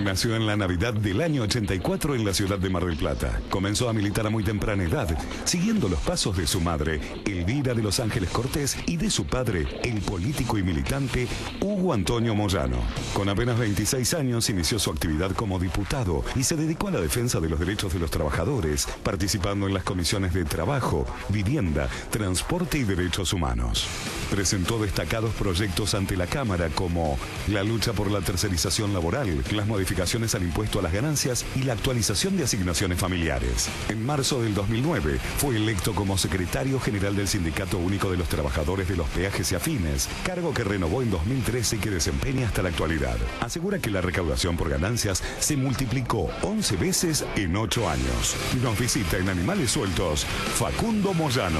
Nació en la Navidad del año 84 en la ciudad de Mar del Plata. Comenzó a militar a muy temprana edad, siguiendo los pasos de su madre, Elvira de los Ángeles Cortés, y de su padre, el político y militante Hugo Antonio Moyano. Con apenas 26 años inició su actividad como diputado y se dedicó a la defensa de los derechos de los trabajadores, participando en las comisiones de Trabajo, Vivienda, Transporte y Derechos Humanos. Presentó destacados proyectos ante la Cámara como la lucha por la tercerización laboral, las modificaciones al impuesto a las ganancias y la actualización de asignaciones familiares. En marzo del 2009 fue electo como secretario general del Sindicato Único de los Trabajadores de los Peajes y Afines, cargo que renovó en 2013 y que desempeña hasta la actualidad. Asegura que la recaudación por ganancias se multiplicó 11 veces en 8 años. Nos visita en Animales Sueltos Facundo Moyano.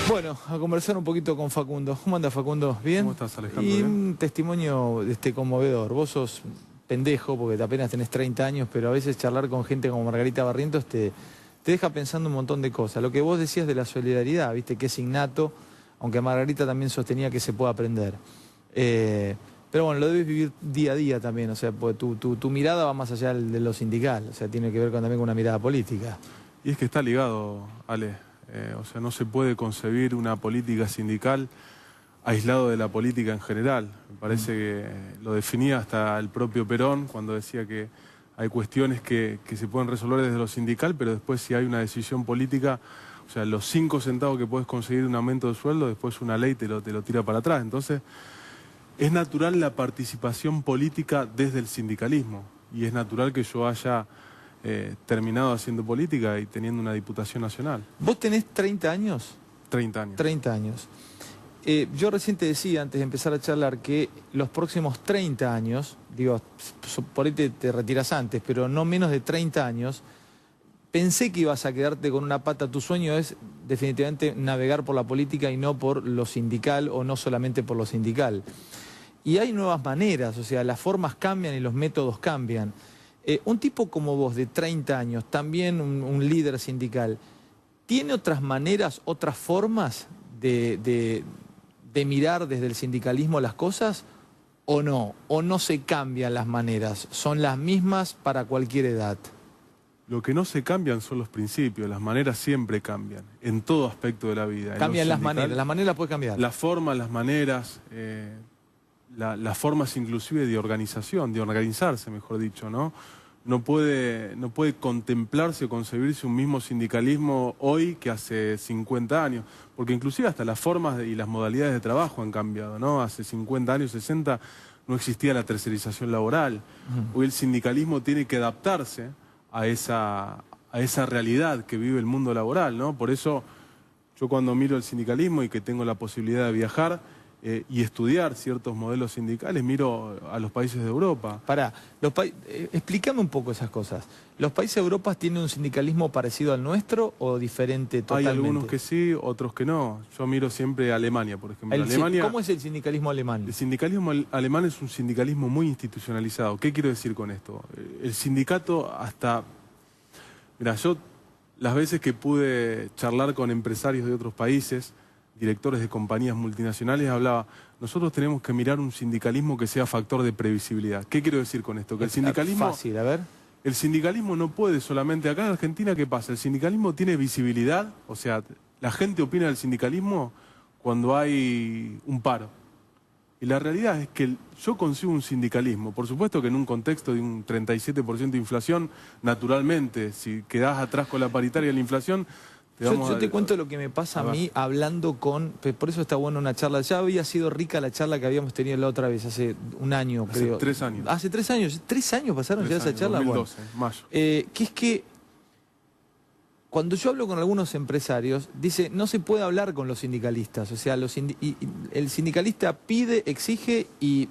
Bueno, a conversar un poquito con Facundo. ¿Cómo anda, Facundo? ¿Bien? ¿Cómo estás, Alejandro? Y ¿Bien? un testimonio conmovedor. Vos sos pendejo porque apenas tenés 30 años, pero a veces charlar con gente como Margarita Barrientos te deja pensando un montón de cosas. Lo que vos decías de la solidaridad, viste, que es innato, aunque Margarita también sostenía que se puede aprender. Pero bueno, lo debes vivir día a día también, o sea, pues tu mirada va más allá de lo sindical, o sea, tiene que ver también con una mirada política. Y es que está ligado, Ale. O sea, no se puede concebir una política sindical aislado de la política en general. Me parece que lo definía hasta el propio Perón cuando decía que hay cuestiones que se pueden resolver desde lo sindical, pero después si hay una decisión política, o sea, los 5 centavos que puedes conseguir un aumento de sueldo, después una ley te lo tira para atrás. Entonces, es natural la participación política desde el sindicalismo y es natural que yo haya terminado haciendo política y teniendo una diputación nacional. ¿Vos tenés 30 años? 30 años. 30 años. Yo recién te decía, antes de empezar a charlar, que los próximos 30 años, digo, por ahí te retiras antes, pero no menos de 30 años, pensé que ibas a quedarte con una pata. Tu sueño es definitivamente navegar por la política y no por lo sindical o no solamente por lo sindical. Y hay nuevas maneras, o sea, las formas cambian y los métodos cambian. Un tipo como vos, de 30 años, también un líder sindical, ¿tiene otras maneras, otras formas de mirar desde el sindicalismo las cosas o no? ¿O no se cambian las maneras? ¿Son las mismas para cualquier edad? Lo que no se cambian son los principios, las maneras siempre cambian, en todo aspecto de la vida. Cambian las maneras pueden cambiar. Las formas, las maneras, las formas inclusive de organización, de organizarse, mejor dicho, ¿no? No puede contemplarse o concebirse un mismo sindicalismo hoy que hace 50 años, porque inclusive hasta las formas y las modalidades de trabajo han cambiado, ¿no? Hace 50 años, 60, no existía la tercerización laboral. Hoy el sindicalismo tiene que adaptarse a esa realidad que vive el mundo laboral, ¿no? Por eso yo cuando miro el sindicalismo y que tengo la posibilidad de viajar y estudiar ciertos modelos sindicales, miro a los países de Europa. Pará, explícame un poco esas cosas. ¿Los países de Europa tienen un sindicalismo parecido al nuestro o diferente totalmente? Hay algunos que sí, otros que no. Yo miro siempre a Alemania, por ejemplo. ¿Cómo es el sindicalismo alemán? El sindicalismo alemán es un sindicalismo muy institucionalizado. ¿Qué quiero decir con esto? El sindicato hasta... Mira, yo las veces que pude charlar con empresarios de otros países, directores de compañías multinacionales, hablaba, nosotros tenemos que mirar un sindicalismo que sea factor de previsibilidad. ¿Qué quiero decir con esto? Que el sindicalismo... Fácil, a ver. El sindicalismo no puede solamente... Acá en Argentina, ¿qué pasa? El sindicalismo tiene visibilidad, o sea, la gente opina del sindicalismo cuando hay un paro. Y la realidad es que yo consigo un sindicalismo, por supuesto que en un contexto de un 37% de inflación, naturalmente, si quedás atrás con la paritaria de la inflación... Yo te cuento lo que me pasa a mí hablando con... Por eso está bueno una charla. Ya había sido rica la charla que habíamos tenido la otra vez, hace un año, creo. Hace 3 años. ¿Hace 3 años? ¿3 años pasaron ya esa charla? 2012, bueno, mayo. que es que cuando yo hablo con algunos empresarios, dice, no se puede hablar con los sindicalistas. O sea, el sindicalista pide, exige y...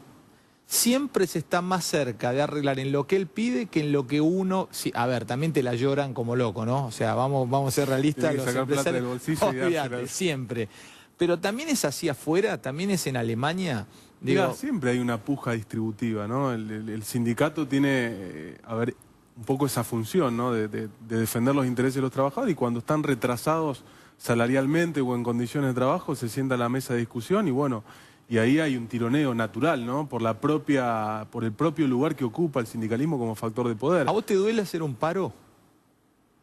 siempre se está más cerca de arreglar en lo que él pide que en lo que uno... Sí, a ver, también te la lloran como loco, ¿no? O sea, vamos a ser realistas. Tiene que sacar plata del bolsillo y olvídate, siempre. Pero también es así afuera, también es en Alemania. Digo, siempre hay una puja distributiva, ¿no? El sindicato tiene, un poco esa función, ¿no? De defender los intereses de los trabajadores, y cuando están retrasados salarialmente o en condiciones de trabajo se sienta a la mesa de discusión y bueno... Y ahí hay un tironeo natural, ¿no? Por el propio lugar que ocupa el sindicalismo como factor de poder. ¿A vos te duele hacer un paro?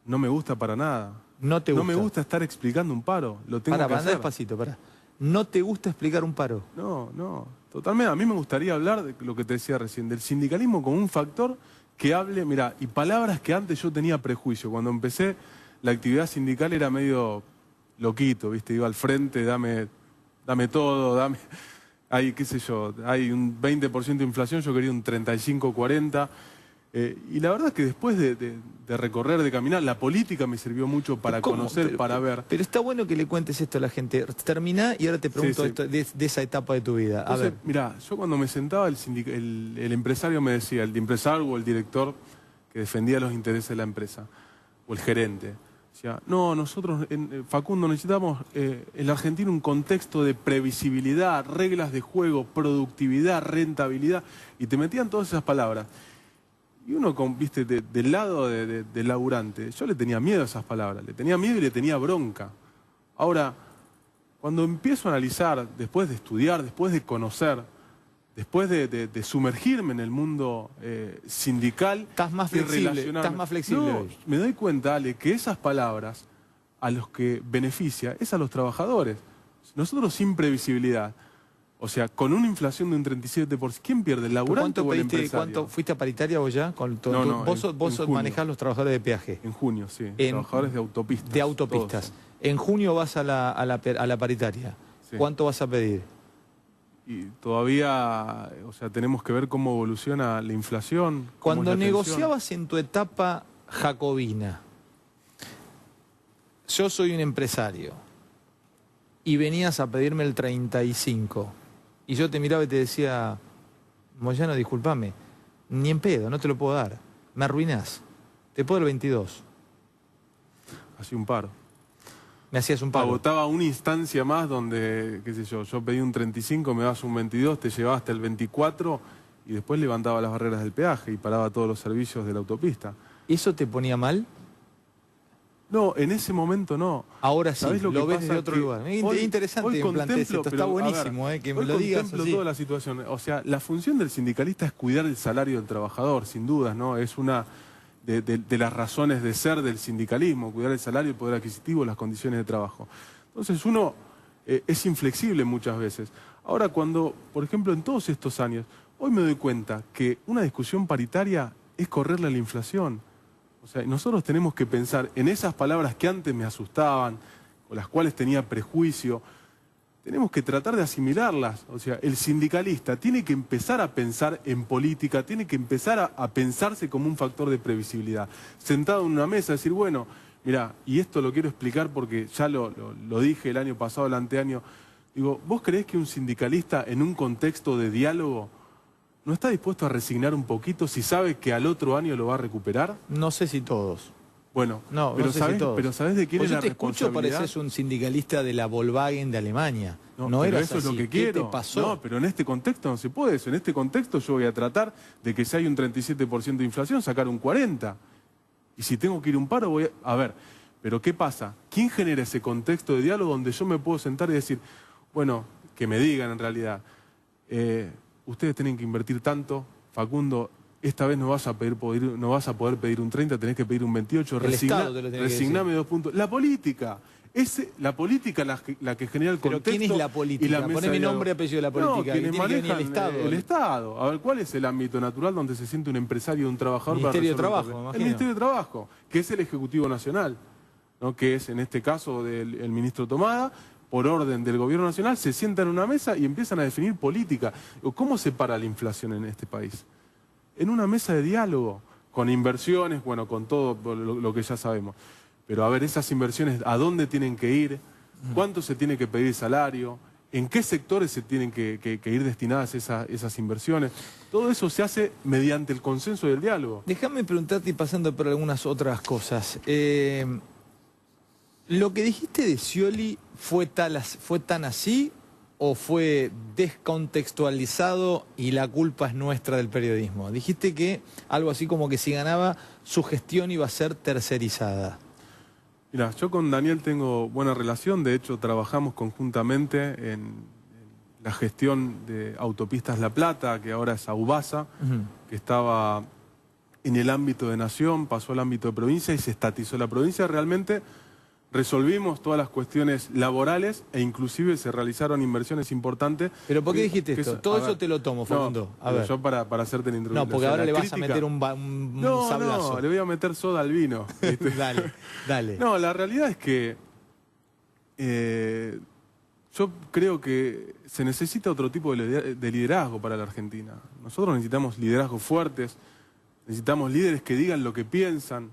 No me gusta para nada. No te gusta. No me gusta estar explicando un paro. Lo tengo que Anda hacer. despacito, pará. ¿No te gusta explicar un paro? No. Totalmente. A mí me gustaría hablar de lo que te decía recién, del sindicalismo como un factor que hable, mirá, y palabras que antes yo tenía prejuicio. Cuando empecé, la actividad sindical era medio loquito, ¿viste? Iba al frente, dame todo, dame... Hay, qué sé yo, hay un 20% de inflación, yo quería un 35, 40. Y la verdad es que después de recorrer, de caminar, la política me sirvió mucho para conocer, para ver. Pero está bueno que le cuentes esto a la gente. Terminá y ahora te pregunto Sí. esto de esa etapa de tu vida. A Entonces, ver. mirá, yo cuando me sentaba, el empresario me decía, el empresario o el director que defendía los intereses de la empresa, o el gerente, decía, no, nosotros, Facundo, necesitamos en la Argentina un contexto de previsibilidad, reglas de juego, productividad, rentabilidad, y te metían todas esas palabras. Y uno, viste, del lado del laburante, yo le tenía miedo a esas palabras, le tenía miedo y le tenía bronca. Ahora, cuando empiezo a analizar, después de estudiar, después de conocer, después de sumergirme en el mundo sindical... Estás más flexible. No, Hoy. me doy cuenta, Ale, que esas palabras a los que beneficia es a los trabajadores. Nosotros sin previsibilidad, o sea, con una inflación de un 37%, ¿quién pierde? ¿El laburante o el empresario? ¿Fuiste a paritaria vos ya? No, Vos manejás los trabajadores de peaje. En junio, sí. Trabajadores de autopistas. De autopistas. Todos. En junio vas a la paritaria. Sí. ¿Cuánto vas a pedir? Y todavía, o sea, tenemos que ver cómo evoluciona la inflación. Cuando negociabas en tu etapa jacobina, yo soy un empresario, y venías a pedirme el 35, y yo te miraba y te decía, Moyano, discúlpame, ni en pedo, no te lo puedo dar, me arruinás, te puedo el 22. Hacía un paro. Me hacías un pago. Agotaba una instancia más donde, qué sé yo pedí un 35, me das un 22, te llevaba hasta el 24 y después levantaba las barreras del peaje y paraba todos los servicios de la autopista. ¿Eso te ponía mal? No, en ese momento no. Ahora sí, lo ves desde otro lugar. Es interesante que plantees esto, está buenísimo que me lo digas así. toda la situación. O sea, la función del sindicalista es cuidar el salario del trabajador, sin dudas, ¿no? Es una de las razones de ser del sindicalismo, cuidar el salario, el poder adquisitivo, las condiciones de trabajo. Entonces uno es inflexible muchas veces. Ahora cuando, por ejemplo, en todos estos años, hoy me doy cuenta que una discusión paritaria es correrle a la inflación. O sea, nosotros tenemos que pensar en esas palabras que antes me asustaban, con las cuales tenía prejuicio. Tenemos que tratar de asimilarlas. O sea, el sindicalista tiene que empezar a pensar en política, tiene que empezar a pensarse como un factor de previsibilidad. Sentado en una mesa, decir, bueno, mira, y esto lo quiero explicar porque ya lo dije el año pasado, el anteaño. Digo, ¿vos creés que un sindicalista en un contexto de diálogo no está dispuesto a resignar un poquito si sabe que al otro año lo va a recuperar? No sé si todos. Bueno, no, pero, no sé ¿sabés, si todos. pero ¿sabés de quién es la responsabilidad? Yo te escucho, pareces un sindicalista de la Volkswagen de Alemania. No eras eso así. Es lo que quiero. ¿Qué te pasó? No, pero en este contexto no se puede eso. En este contexto yo voy a tratar de que si hay un 37% de inflación, sacar un 40%. Y si tengo que ir a un paro, voy a ver, pero ¿qué pasa? ¿Quién genera ese contexto de diálogo donde yo me puedo sentar y decir, bueno, que me digan en realidad, ustedes tienen que invertir tanto, Facundo, esta vez no vas a poder pedir un 30, tenés que pedir un 28, resigname 2 puntos. La política, es la política la que genera el contexto. ¿Pero quién es la política? Poneme nombre y apellido de la política. No, quienes manejan el Estado. El Estado. A ver, ¿cuál es el ámbito natural donde se siente un empresario, un trabajador? El Ministerio de Trabajo, me imagino. El Ministerio de Trabajo, que es el Ejecutivo Nacional, ¿no? Que es en este caso el ministro Tomada, por orden del Gobierno Nacional, se sientan en una mesa y empiezan a definir política. ¿Cómo se para la inflación en este país? En una mesa de diálogo, con inversiones, bueno, con todo lo que ya sabemos. Pero a ver, esas inversiones, ¿a dónde tienen que ir? ¿Cuánto se tiene que pedir salario? ¿En qué sectores se tienen que ir destinadas esas inversiones? Todo eso se hace mediante el consenso y el diálogo. Déjame preguntarte y pasando por algunas otras cosas. ¿Lo que dijiste de Scioli fue tan así o fue descontextualizado y la culpa es nuestra del periodismo? Dijiste que algo así como que si ganaba, su gestión iba a ser tercerizada. Mirá, yo con Daniel tengo buena relación, de hecho trabajamos conjuntamente en la gestión de Autopistas La Plata, que ahora es Aubasa, que estaba en el ámbito de nación, pasó al ámbito de provincia y se estatizó la provincia. Realmente resolvimos todas las cuestiones laborales e inclusive se realizaron inversiones importantes. ¿Pero por qué dijiste esto? Todo eso te lo tomo, Facundo. No, a ver. Yo para hacerte la introducción. No, porque ahora le vas a meter un sablazo. No, le voy a meter soda al vino. Dale, dale. No, la realidad es que yo creo que se necesita otro tipo de liderazgo para la Argentina. Nosotros necesitamos liderazgos fuertes, necesitamos líderes que digan lo que piensan.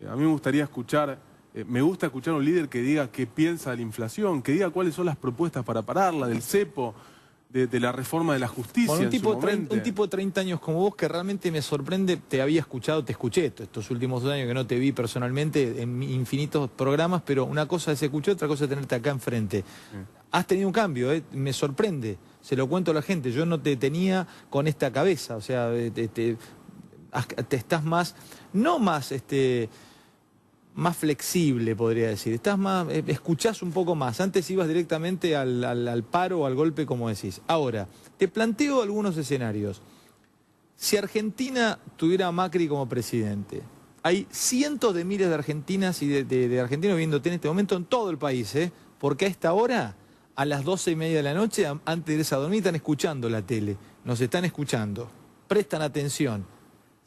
A mí me gustaría escuchar... me gusta escuchar a un líder que diga qué piensa de la inflación, que diga cuáles son las propuestas para pararla, del cepo, de la reforma de la justicia. Bueno, un tipo de 30 años como vos que realmente me sorprende, te había escuchado, te escuché estos últimos 2 años que no te vi personalmente en infinitos programas, pero una cosa es escuchar, otra cosa es tenerte acá enfrente. Sí. Has tenido un cambio, me sorprende, se lo cuento a la gente, yo no te tenía con esta cabeza, o sea, te estás más, no más... más flexible, podría decir. Estás más, escuchás un poco más. Antes ibas directamente al paro o al golpe, como decís. Ahora, te planteo algunos escenarios. Si Argentina tuviera a Macri como presidente, hay cientos de miles de argentinas y de argentinos viéndote en este momento en todo el país, porque a esta hora, a las 12:30 de la noche, antes de irse a dormir, están escuchando la tele. Nos están escuchando. Prestan atención.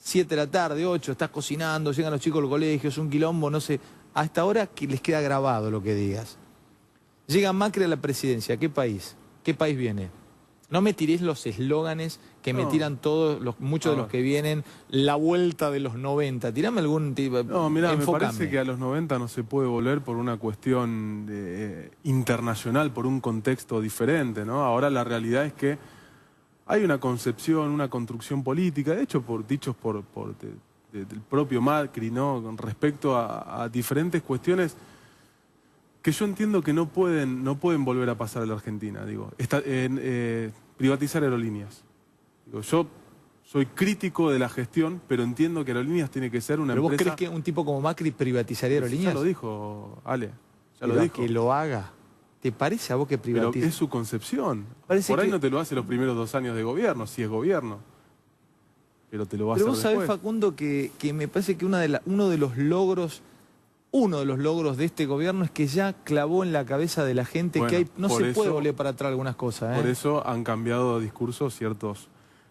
7 de la tarde, 8, estás cocinando, llegan los chicos al colegio, es un quilombo, no sé. A esta hora que les queda grabado lo que digas. Llega Macri a la presidencia, ¿qué país? ¿Qué país viene? No me tirés los eslóganes que me tiran todos, muchos de los que vienen, la vuelta de los 90. Tirame algún tipo. No, mirá, me parece que a los 90 no se puede volver por una cuestión internacional, por un contexto diferente, ¿no? Ahora la realidad es que hay una concepción, una construcción política, de hecho dichos del propio Macri, ¿no? Con respecto a diferentes cuestiones que yo entiendo que no pueden volver a pasar a la Argentina. Digo, privatizar aerolíneas. Digo, yo soy crítico de la gestión, pero entiendo que Aerolíneas tiene que ser una empresa... ¿Pero vos crees que un tipo como Macri privatizaría Aerolíneas? Ya lo dijo, Ale. Ya lo dijo. Que lo haga. ¿Te parece a vos que privatiza? Pero es su concepción. Por ahí no te lo hace los primeros 2 años de gobierno, si es gobierno. Pero te lo va a hacer después. Pero vos sabés, Facundo, que me parece que uno de los logros de este gobierno es que ya clavó en la cabeza de la gente que no se puede volver para atrás algunas cosas. Por eso han cambiado discursos ciertos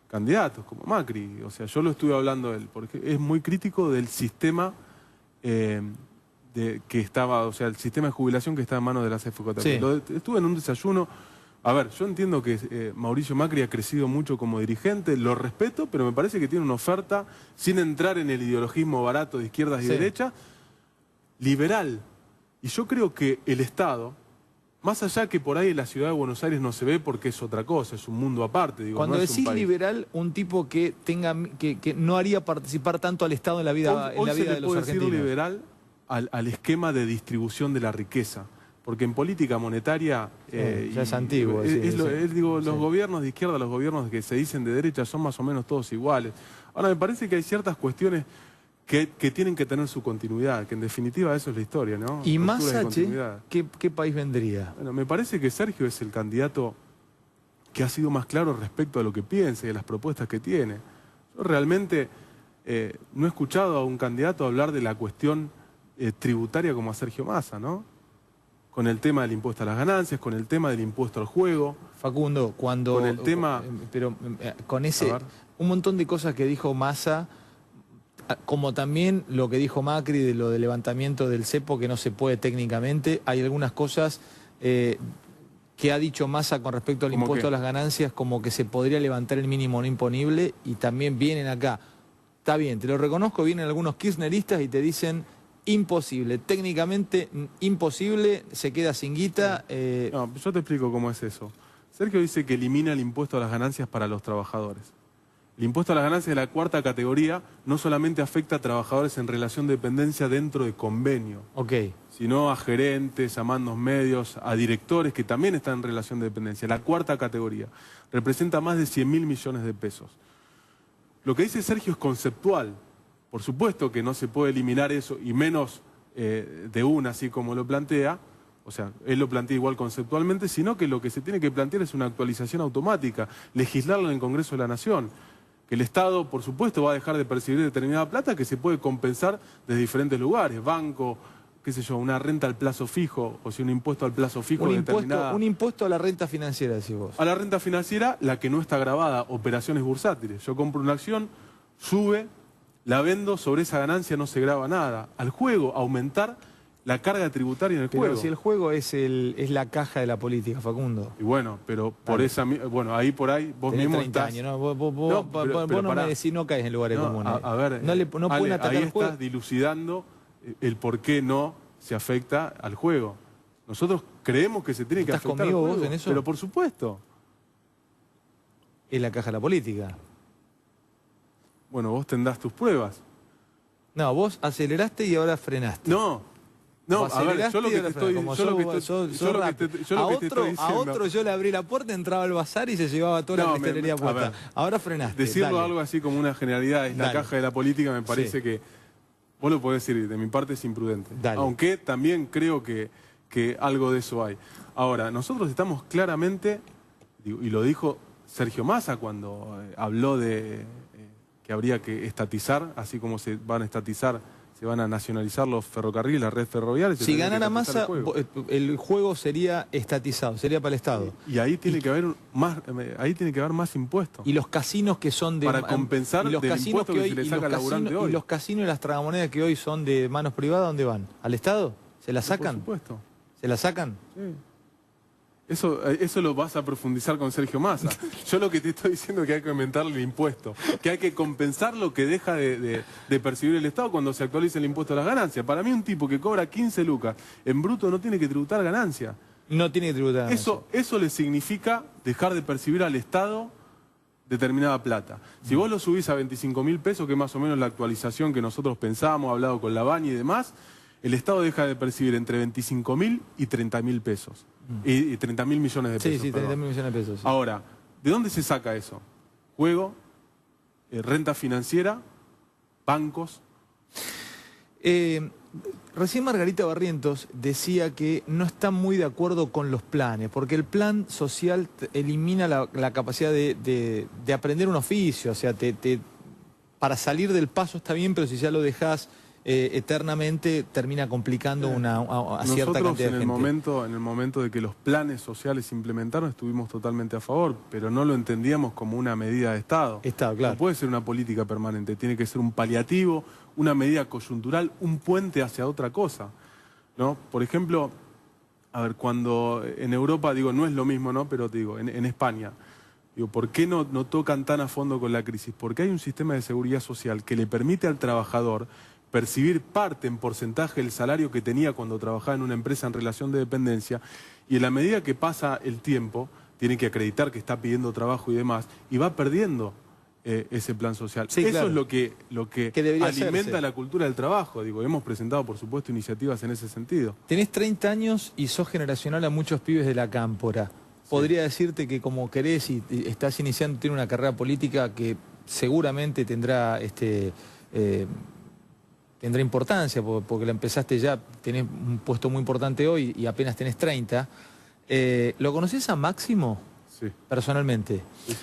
candidatos, como Macri. O sea, yo lo estuve hablando de él, porque es muy crítico del sistema... que estaba, o sea, el sistema de jubilación que está en manos de la CFJ. Sí. Estuve en un desayuno. A ver, yo entiendo que Mauricio Macri ha crecido mucho como dirigente, lo respeto, pero me parece que tiene una oferta, sin entrar en el ideologismo barato de izquierdas y derechas, liberal. Y yo creo que el Estado, más allá que por ahí en la ciudad de Buenos Aires no se ve porque es otra cosa, es un mundo aparte. Digo, cuando no decís liberal, un tipo que no haría participar tanto al Estado en la vida, hoy de los argentinos. Hoy se le puede decir liberal al esquema de distribución de la riqueza. Porque en política monetaria... ya es antiguo. Los gobiernos de izquierda, los gobiernos que se dicen de derecha son más o menos todos iguales. Ahora, me parece que hay ciertas cuestiones que tienen que tener su continuidad, que en definitiva eso es la historia, ¿no? ¿Y Massa, qué país vendría? Bueno, me parece que Sergio es el candidato que ha sido más claro respecto a lo que piensa y a las propuestas que tiene. Yo realmente no he escuchado a un candidato hablar de la cuestión tributaria como a Sergio Massa, ¿no? Con el tema del impuesto a las ganancias, con el tema del impuesto al juego. Facundo, cuando... Con el tema... Pero con un montón de cosas que dijo Massa, como también lo que dijo Macri de lo del levantamiento del cepo, que no se puede técnicamente, hay algunas cosas que ha dicho Massa con respecto al impuesto a las ganancias, como que se podría levantar el mínimo no imponible, y también vienen acá. Está bien, te lo reconozco, vienen algunos kirchneristas y te dicen... imposible, técnicamente imposible, se queda sin guita. No, yo te explico cómo es eso. Sergio dice que elimina el impuesto a las ganancias para los trabajadores. El impuesto a las ganancias de la 4ª categoría no solamente afecta a trabajadores en relación de dependencia dentro de convenio, sino a gerentes, a mandos medios, a directores que también están en relación de dependencia. La 4ª categoría representa más de 100.000 millones de pesos. Lo que dice Sergio es conceptual. Por supuesto que no se puede eliminar eso, y menos de una, así como lo plantea, O sea, él lo plantea igual conceptualmente, sino que lo que se tiene que plantear es una actualización automática, legislarlo en el Congreso de la Nación. Que el Estado, por supuesto, va a dejar de percibir determinada plata que se puede compensar desde diferentes lugares, banco, qué sé yo, una renta al plazo fijo, o si un impuesto al plazo fijo determinada. Un impuesto a la renta financiera, decís vos. A la renta financiera, la que no está grabada, operaciones bursátiles. Yo compro una acción, sube, la vendo, sobre esa ganancia no se graba nada. Al juego, aumentar la carga tributaria en el Pero juego. si el juego es la caja de la política, Facundo. Y bueno, pero por esa... Bueno, ahí por ahí vos Tenés mismo 30 estás... años, ¿no? Vos no me decís, no caes en lugares comunes. A ver, no pueden atacar ahí el juego. estás dilucidando el por qué no se afecta al juego. Nosotros creemos que se tiene que afectar al juego. ¿Estás conmigo vos en eso? Pero por supuesto. Es la caja de la política. Bueno, vos tendrás tus pruebas. No, vos aceleraste y ahora frenaste. No, a ver, yo lo que te estoy diciendo... A otro yo le abrí la puerta, entraba al bazar y se llevaba toda la cristalería puesta. Ahora frenaste. Decirlo dale. algo así como una generalidad, es la Dale. caja de la política, me parece Sí. que... Vos lo podés decir, de mi parte es imprudente. Dale. Aunque también creo que algo de eso hay. Ahora, nosotros estamos claramente, y lo dijo Sergio Massa cuando habló de que habría que estatizar, así como se van a estatizar, se van a nacionalizar los ferrocarriles, la red ferroviaria. Si ganara Massa, el juego sería estatizado, sería para el Estado. Y ahí tiene que haber más impuestos. Y los casinos que son de... Para compensar y los del casinos impuesto que se le saca al laburante hoy. Y los casinos y las tragamonedas que hoy son de manos privadas, ¿dónde van? ¿Al Estado? ¿Se la sacan? Por supuesto. ¿Se la sacan? Sí. Eso lo vas a profundizar con Sergio Massa. Yo lo que te estoy diciendo es que hay que aumentarle el impuesto, que hay que compensar lo que deja de percibir el Estado cuando se actualiza el impuesto a las ganancias. Para mí un tipo que cobra 15 lucas en bruto no tiene que tributar ganancia. No tiene que tributar. Eso le significa dejar de percibir al Estado determinada plata. Si vos lo subís a 25.000 pesos, que es más o menos la actualización que nosotros pensamos, hablado con la Baña y demás, el Estado deja de percibir entre 25.000 y 30.000 pesos. Y 30.000 millones de pesos. Sí, 30.000 millones de pesos. Sí. Ahora, ¿de dónde se saca eso? Juego, renta financiera, bancos. Recién Margarita Barrientos decía que no está muy de acuerdo con los planes, porque el plan social elimina la capacidad de aprender un oficio. O sea, para salir del paso está bien, pero si ya lo dejás eternamente termina complicando a cierta cantidad de gente. En el momento de que los planes sociales se implementaron estuvimos totalmente a favor, pero no lo entendíamos como una medida de Estado. Claro. No puede ser una política permanente, tiene que ser un paliativo, una medida coyuntural, un puente hacia otra cosa, ¿no? Por ejemplo, a ver, cuando en Europa, digo, no es lo mismo, ¿no? Pero digo, en España, digo, ¿por qué no tocan tan a fondo con la crisis? Porque hay un sistema de seguridad social que le permite al trabajador percibir parte en porcentaje del salario que tenía cuando trabajaba en una empresa en relación de dependencia, y en la medida que pasa el tiempo, tiene que acreditar que está pidiendo trabajo y demás, y va perdiendo ese plan social. Sí, eso claro. es lo que debería alimenta hacerse. la cultura del trabajo. Digo, hemos presentado, por supuesto, iniciativas en ese sentido. Tenés 30 años y sos generacional a muchos pibes de la cámpora. Podría decirte que como querés y estás iniciando, tiene una carrera política que seguramente tendrá tendrá importancia, porque la empezaste ya, tenés un puesto muy importante hoy y apenas tenés 30. ¿Lo conocés a Máximo? Sí. Personalmente. Sí, sí.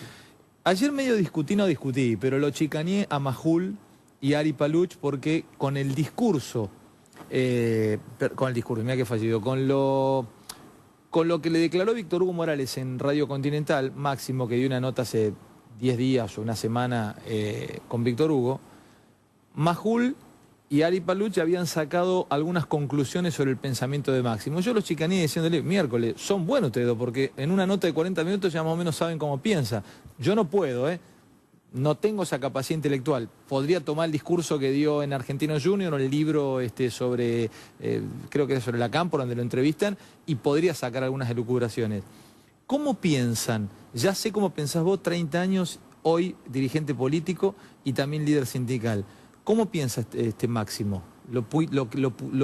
Ayer medio discutí, pero lo chicaneé a Majul y a Ari Paluch porque con el discurso, mirá que fallido, con lo que le declaró Víctor Hugo Morales en Radio Continental, Máximo, que dio una nota hace 10 días o una semana con Víctor Hugo, Majul y Ari Paluch habían sacado algunas conclusiones sobre el pensamiento de Máximo. Yo los chicaneé diciéndole, miércoles, son buenos ustedes dos, porque en una nota de 40 minutos ya más o menos saben cómo piensa. Yo no puedo, no tengo esa capacidad intelectual. Podría tomar el discurso que dio en Argentino Junior o el libro sobre, creo que es sobre la Cámpora, donde lo entrevistan, y podría sacar algunas elucubraciones. ¿Cómo piensan? Ya sé cómo pensás vos, 30 años, hoy dirigente político y también líder sindical. ¿Cómo piensa este Máximo? Lo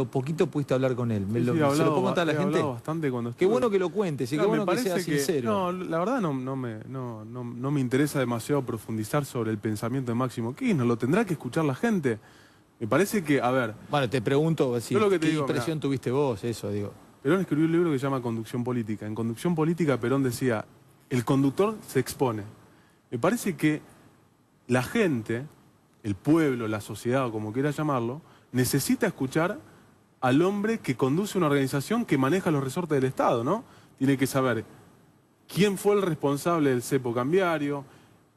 poquito pudiste hablar con él. ¿Se lo puedo contar a la gente? Bastante cuando qué bueno que lo cuentes y qué bueno que sea sincero. No, la verdad no me interesa demasiado profundizar sobre el pensamiento de Máximo Kirchner. Lo tendrá que escuchar la gente. Me parece que, a ver... Bueno, te pregunto si, ¿qué impresión tuviste vos, eso, digo. Perón escribió un libro que se llama Conducción Política. En Conducción Política Perón decía, el conductor se expone. Me parece que la gente, el pueblo, la sociedad o como quiera llamarlo, necesita escuchar al hombre que conduce una organización que maneja los resortes del Estado, ¿no? Tiene que saber quién fue el responsable del cepo cambiario,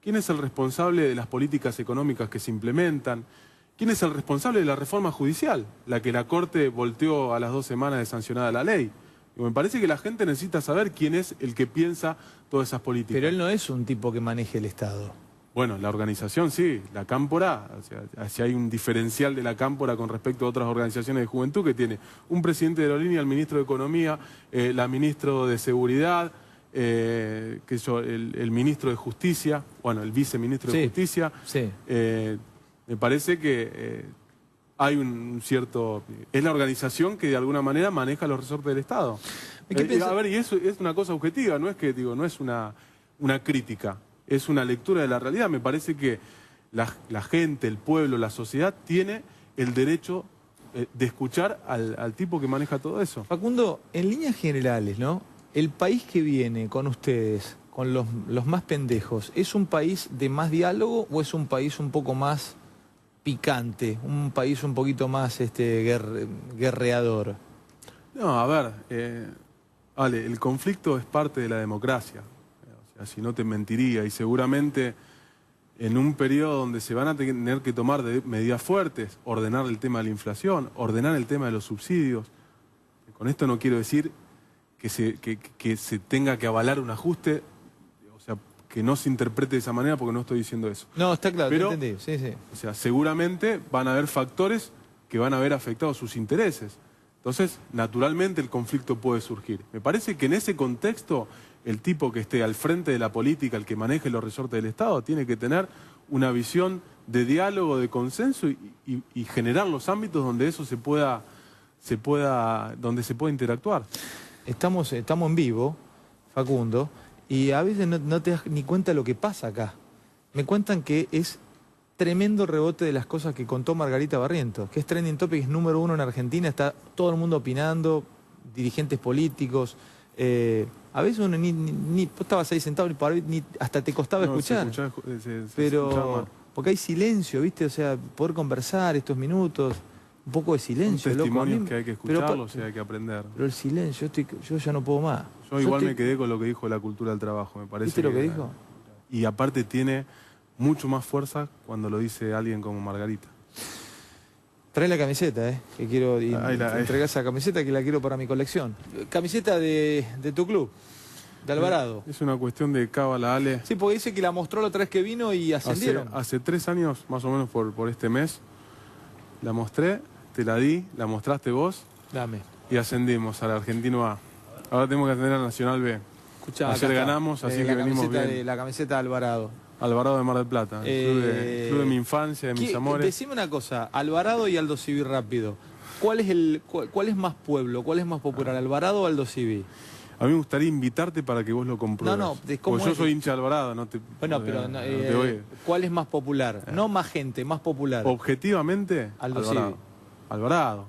quién es el responsable de las políticas económicas que se implementan, quién es el responsable de la reforma judicial, la que la Corte volteó a las 2 semanas de sancionada la ley. Y me parece que la gente necesita saber quién es el que piensa todas esas políticas. Pero él no es un tipo que maneje el Estado. Bueno, la organización sí, la Cámpora, o sea, si hay un diferencial de la Cámpora con respecto a otras organizaciones de juventud que tiene un presidente de Aerolínea, el ministro de Economía, la ministro de Seguridad, el ministro de Justicia, bueno, el viceministro de Justicia. Sí. Me parece que hay un cierto... Es la organización que de alguna manera maneja los resortes del Estado. A ver, y eso es una cosa objetiva, no es que no es una crítica. Es una lectura de la realidad. Me parece que la gente, el pueblo, la sociedad tiene el derecho de escuchar al tipo que maneja todo eso. Facundo, en líneas generales, ¿no? El país que viene con ustedes, con los más pendejos, ¿es un país de más diálogo o es un país un poco más picante? Un país un poquito más guerreador. No, a ver, Ale, el conflicto es parte de la democracia. Si no te mentiría, y seguramente en un periodo donde se van a tener que tomar medidas fuertes, ordenar el tema de la inflación, ordenar el tema de los subsidios. Con esto no quiero decir que se tenga que avalar un ajuste, o sea, que no se interprete de esa manera porque no estoy diciendo eso. No, está claro, pero, te entendí, sí. O sea, seguramente van a haber factores que van a haber afectado sus intereses. Entonces, naturalmente el conflicto puede surgir. Me parece que en ese contexto el tipo que esté al frente de la política, el que maneje los resortes del Estado, tiene que tener una visión de diálogo, de consenso y generar los ámbitos donde eso donde se pueda interactuar. Estamos en vivo, Facundo, y a veces no te das ni cuenta de lo que pasa acá. Me cuentan que es tremendo rebote de las cosas que contó Margarita Barrientos, que es trending topic, es número 1 en Argentina, está todo el mundo opinando, dirigentes políticos. A veces uno vos estabas ahí sentado ni hasta te costaba escuchar. Pero porque hay silencio, ¿viste? O sea, poder conversar estos minutos, un poco de silencio. Son testimonios que hay que escucharlos y hay que aprender. Pero el silencio, yo ya no puedo más. Yo igual me quedé con lo que dijo la cultura del trabajo, me parece. ¿Viste lo que dijo? Y aparte tiene mucho más fuerza cuando lo dice alguien como Margarita. Trae la camiseta, que quiero entregar esa camiseta que la quiero para mi colección. Camiseta de tu club, de Alvarado. Es una cuestión de cábala, Ale. Sí, porque dice que la mostró la otra vez que vino y ascendieron. Hace 3 años, más o menos por este mes, la mostré, te la di, la mostraste vos. Dame. Y ascendimos al Argentino A. Ahora tenemos que ascender al Nacional B. Escuchá, ayer ganamos, así que venimos bien. La camiseta de Alvarado. Alvarado de Mar del Plata, el club de mi infancia, de mis amores. Decime una cosa, Alvarado y Aldosivi rápido. ¿Cuál es más pueblo? ¿Cuál es más popular, Alvarado o Aldosivi? A mí me gustaría invitarte para que vos lo compruebes. No, porque yo soy hincha de Alvarado, no te... Bueno, pero ¿cuál es más popular? No más gente, más popular. Objetivamente, Aldosivi. Alvarado.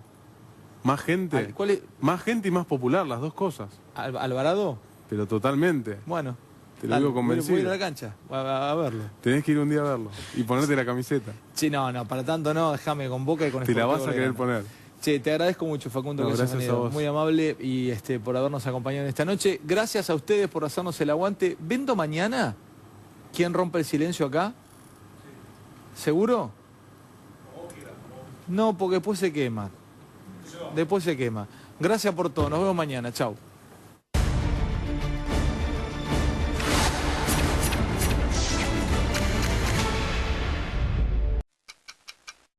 Más gente. Más gente y más popular, las dos cosas. ¿Alvarado? Pero totalmente. Bueno. Te lo digo convencido. Voy a ir a la cancha a verlo. Tenés que ir un día a verlo y ponerte la camiseta. Sí, no, para tanto no, déjame con Boca y con Te la vas a querer poner. Che, te agradezco mucho, Facundo, que hayas venido. Muy amable y por habernos acompañado en esta noche. Gracias a ustedes por hacernos el aguante. ¿Vendo mañana? ¿Quién rompe el silencio acá? ¿Seguro? No, porque después se quema. Después se quema. Gracias por todo. Nos vemos mañana. Chau.